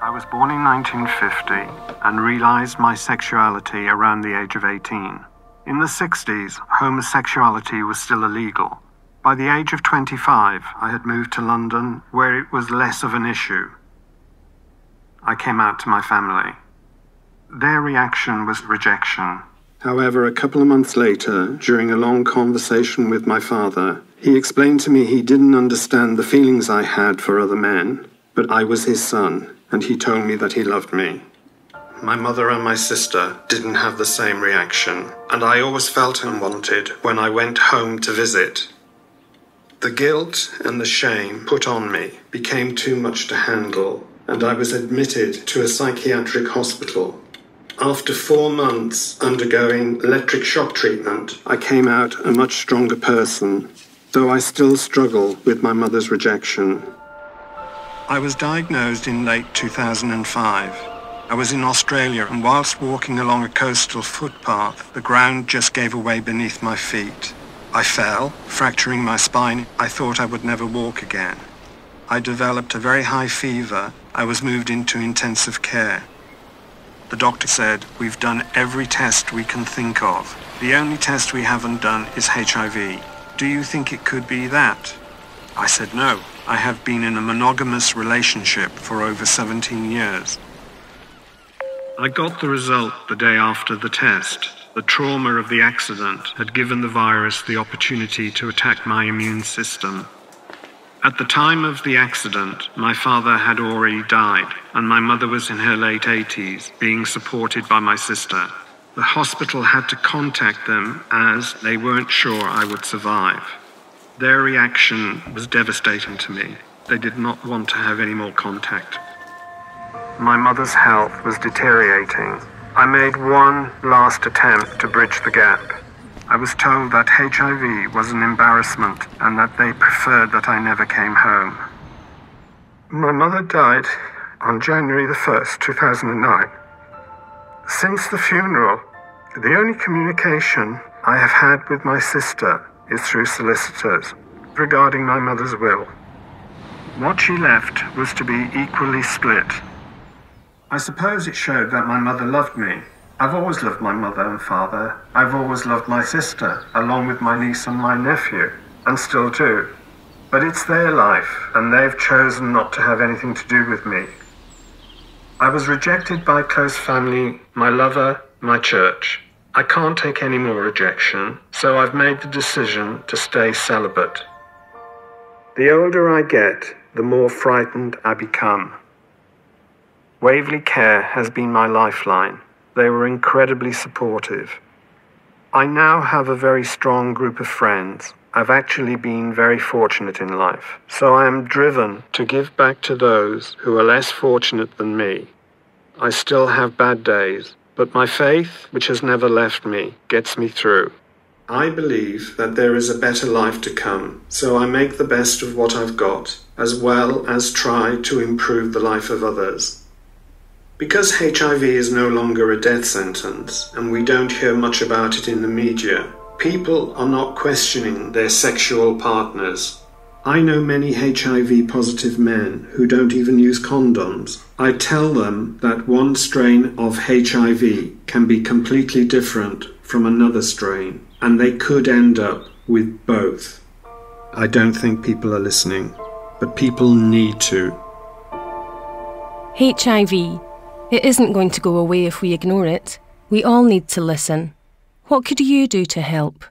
I was born in 1950 and realized my sexuality around the age of 18. In the 60s, homosexuality was still illegal. By the age of 25, I had moved to London, where it was less of an issue. I came out to my family. Their reaction was rejection. However, a couple of months later, during a long conversation with my father, he explained to me he didn't understand the feelings I had for other men, but I was his son, and he told me that he loved me. My mother and my sister didn't have the same reaction, and I always felt unwanted when I went home to visit. The guilt and the shame put on me became too much to handle, and I was admitted to a psychiatric hospital. After 4 months undergoing electric shock treatment, I came out a much stronger person, though I still struggle with my mother's rejection. I was diagnosed in late 2005. I was in Australia, and whilst walking along a coastal footpath, the ground just gave away beneath my feet. I fell, fracturing my spine. I thought I would never walk again. I developed a very high fever. I was moved into intensive care. The doctor said, "We've done every test we can think of. The only test we haven't done is HIV. Do you think it could be that?" I said no. I have been in a monogamous relationship for over 17 years. I got the result the day after the test. The trauma of the accident had given the virus the opportunity to attack my immune system. At the time of the accident, my father had already died, and my mother was in her late 80s, being supported by my sister. The hospital had to contact them as they weren't sure I would survive. Their reaction was devastating to me. They did not want to have any more contact. My mother's health was deteriorating. I made one last attempt to bridge the gap. I was told that HIV was an embarrassment and that they preferred that I never came home. My mother died on January the 1st, 2009. Since the funeral, the only communication I have had with my sister is through solicitors regarding my mother's will. What she left was to be equally split. I suppose it showed that my mother loved me. I've always loved my mother and father. I've always loved my sister, along with my niece and my nephew, and still do. But it's their life, and they've chosen not to have anything to do with me. I was rejected by close family, my lover, my church. I can't take any more rejection, so I've made the decision to stay celibate. The older I get, the more frightened I become. Waverley Care has been my lifeline. They were incredibly supportive. I now have a very strong group of friends. I've actually been very fortunate in life, so I am driven to give back to those who are less fortunate than me. I still have bad days, but my faith, which has never left me, gets me through. I believe that there is a better life to come, so I make the best of what I've got, as well as try to improve the life of others. Because HIV is no longer a death sentence, and we don't hear much about it in the media, people are not questioning their sexual partners. I know many HIV-positive men who don't even use condoms. I tell them that one strain of HIV can be completely different from another strain, and they could end up with both. I don't think people are listening, but people need to. HIV. It isn't going to go away if we ignore it. We all need to listen. What could you do to help?